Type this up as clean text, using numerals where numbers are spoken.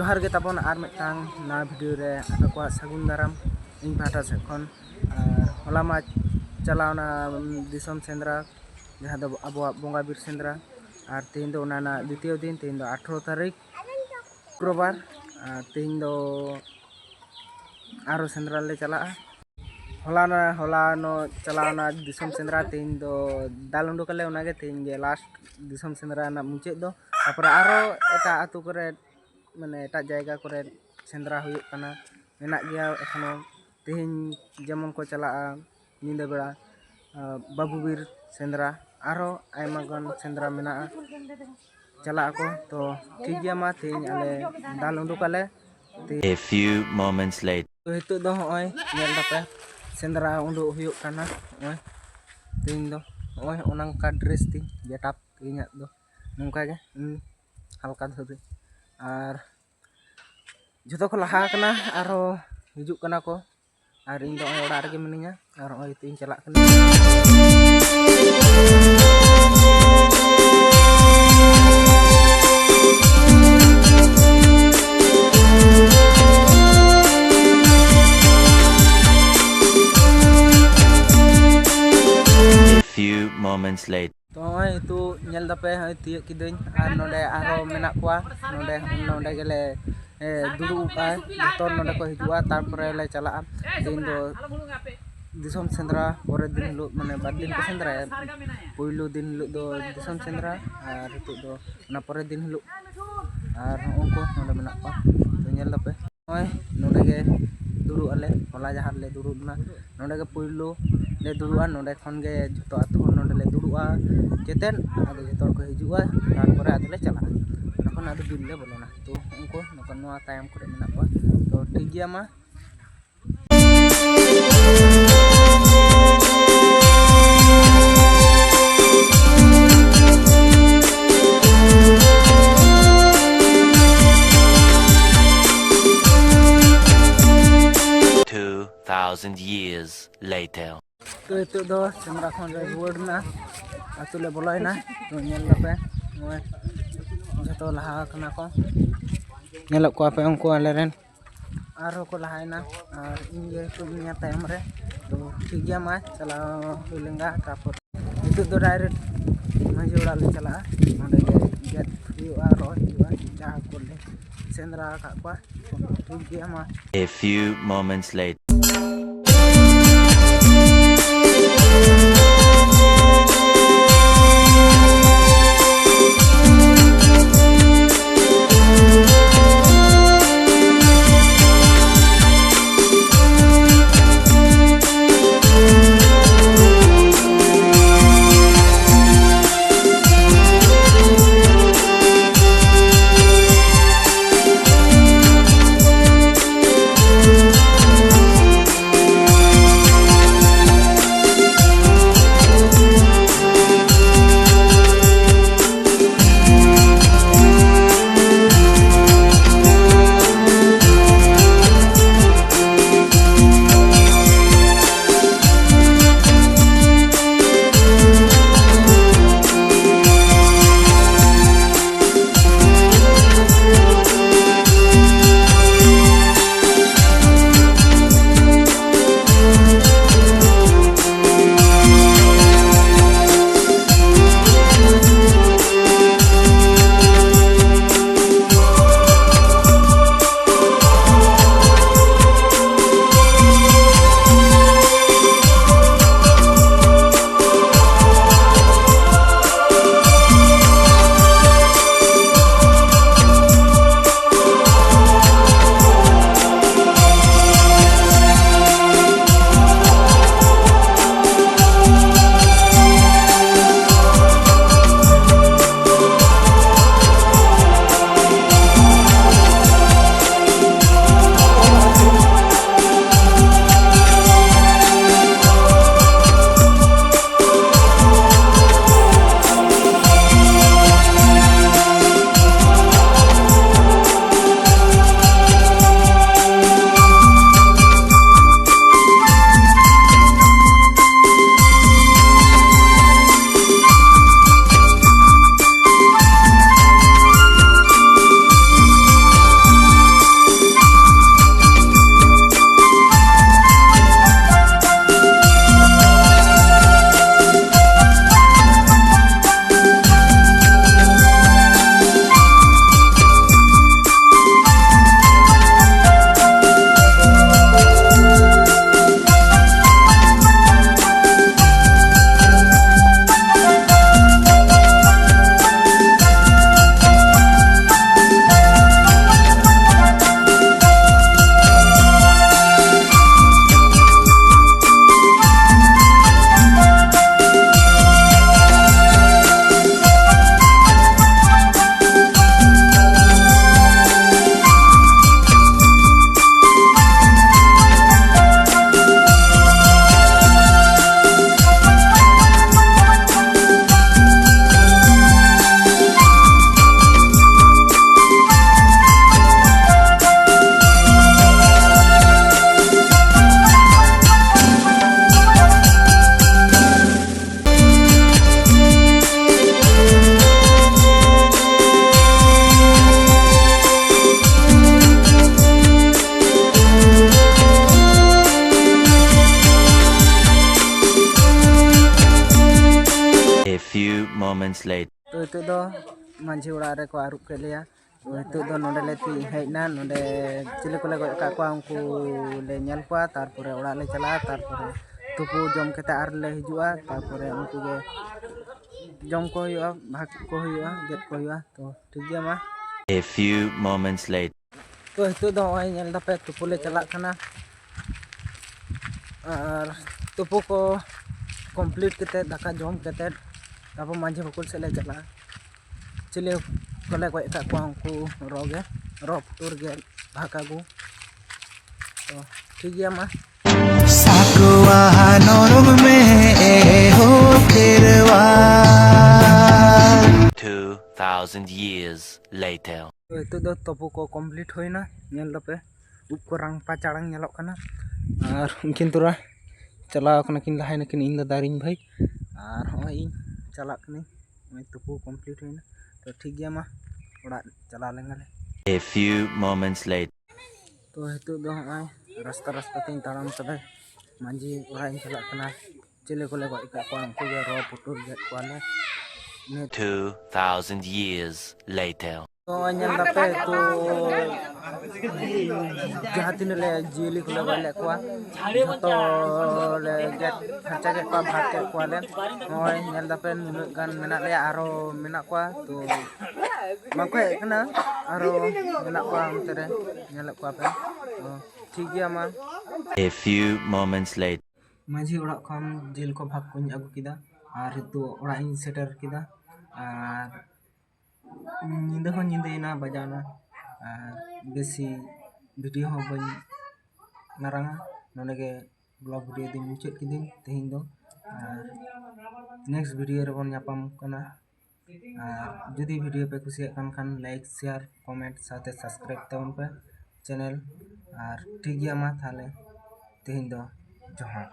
जोहार के ताबन आर मिटांग ना वीडियो रे आपको सागुन दाराम इन पाटा से खन होला मा चलावना दिसम सेंद्रा जहां दो अब बोंगा बीर सेंद्रा और तीन दो ना द्वितीय दिन तीन दो 18 तारीख शुक्रवार तीन दो आरो सेंद्रा ले चला होला नो चलावना दिसम सेंद्रा तीन दो दाल उंडुकले उनागे तीन गे लास्ट दिसम सेंद्रा ना मुचे दो तापर आरो एटा आतु करे माने एटा जायगा करे सेंद्रा हुयुक कना मेना गया एखनो तेहिन जेमन को चला निंदा बेड़ा बाबूबीर सेंद्रा आरो आयमा गन सेंद्रा मेना चला को तो ठीक गया मा तेहिन आले दाल उंडुकले। A few moments later तो हितो दो होय नेल दापे सेंद्रा उंडु हुयुक कना ओय तेहिन दो ओय ओनंका ड्रेस ती गेटअप इन्या दो नोंका गे हल्का धोबे और जो को लहा कना आरो हिजुक कना को और इन दो ओड़ा रे मिनिया और ओय तीन चला कना तो itu nyel dape tiak kideng nonde aro menak kwa nonde gele dulu pa beton nonde ko hijua tarpore le chala din do disom sendra pore din lu mane badin ko sendra puilu din lu do disom sendra ar itu do na pore din lu ar onko nonde menak kwa to nyel dape oi nonde ge duru ale hola jahar le duru na nonde ge puilu ले दुरुआ नोडे खन गे जतो आतु नोडे ले दुरुआ केतेन आदे जतो को हिजुआ तारपरे आदे ले चला नखन आदे बिल ले बोलेना तो उनको नखन नोआ टाइम करे मेना को तो ठीक गया मा 2,000 years later तो itu do सेंद्रा खन रे रुवड़ना आतु ले बोलायना तो नेल लापे ओय जतो लहा कना को नेलक को आपे उनको आलेरेन आरो को लहायना और इंगे तो निया टाइम रे तो ठीक गया मा चला हुलेंगा तापर itu do डायरेक्ट माजे उड़ा ले चला नोडे गेट हुआ रो हुआ जा को ले सेंद्रा का को ठीक गया मा। A few moments later moments later. तो हितु दो मांझी उड़ा रे को आरुप के लिया तो हितु दो नोडे ले ती हेजना नोडे चिले को ले गय का को उनको ले नेल को तारपरे उड़ा ले चला तारपरे तुपु जम केते आर ले हिजुआ तारपरे उनको के जम को हुआ भाग को हुआ गेट को हुआ तो ठीक गया मा A few moments later. तो हितु दो ओय नेल दापे तुपु ले चला खाना और तुपु को कंप्लीट केते दाका जम केते तारपर मांझी बकुल से ले चला चिले कोले गय का को उनको रोगे रो पुटुर गे भागागु तो ठीक गया मा साकुआ नरम में हो फिरवा 2,000 years later. तो हितु दो तपु को कंप्लीट होइना नेल दपे उप को रंग पाचाड़ांग नेलोक कना और उनकिन तुरा चलाव कना किन लहाय नकिन इन दारिन भाई और होय इन चला कनी मैं तपु कंप्लीट होइना तो ठीक गया मा ओड़ा चला लेंगे A few moments later. तो हितु दो होय रास्ता रास्ता तीन ताड़ाम कदे मांझी ओड़ा इन चला कना चिले को ले गय का को उनको के रो पुटुर गेट कोले 2,000 years later. तो अñal दापे तो जहाँ तीन ले जियली को ले गले को तो ले गेट फरचा के को भाग के को ले होय ñal दापे नुन गान मेना ले आरो मेना को तो माको एकना आरो मेना को अंतरे ñal को पे तो ठीक गया मा A few moments later. माझी ओड़ा खन जेल को भाग को अगु किदा और तो ओड़ा इन सेटर किदा और निंदा हो निंदा बजाना बेसी वीडियो हो बन नारंगा नोने ब्लॉग वीडियो दिन मुचाद किदिन तेहिन दो नेक्स्ट वीडियो रे बन यापाम कना जदि वीडियो पे कुसिया खान लाइक शेयर कमेंट साथे सब्सक्राइब तबन पे चैनल और ठीक गया मा थाले तेहिन दो जोहार।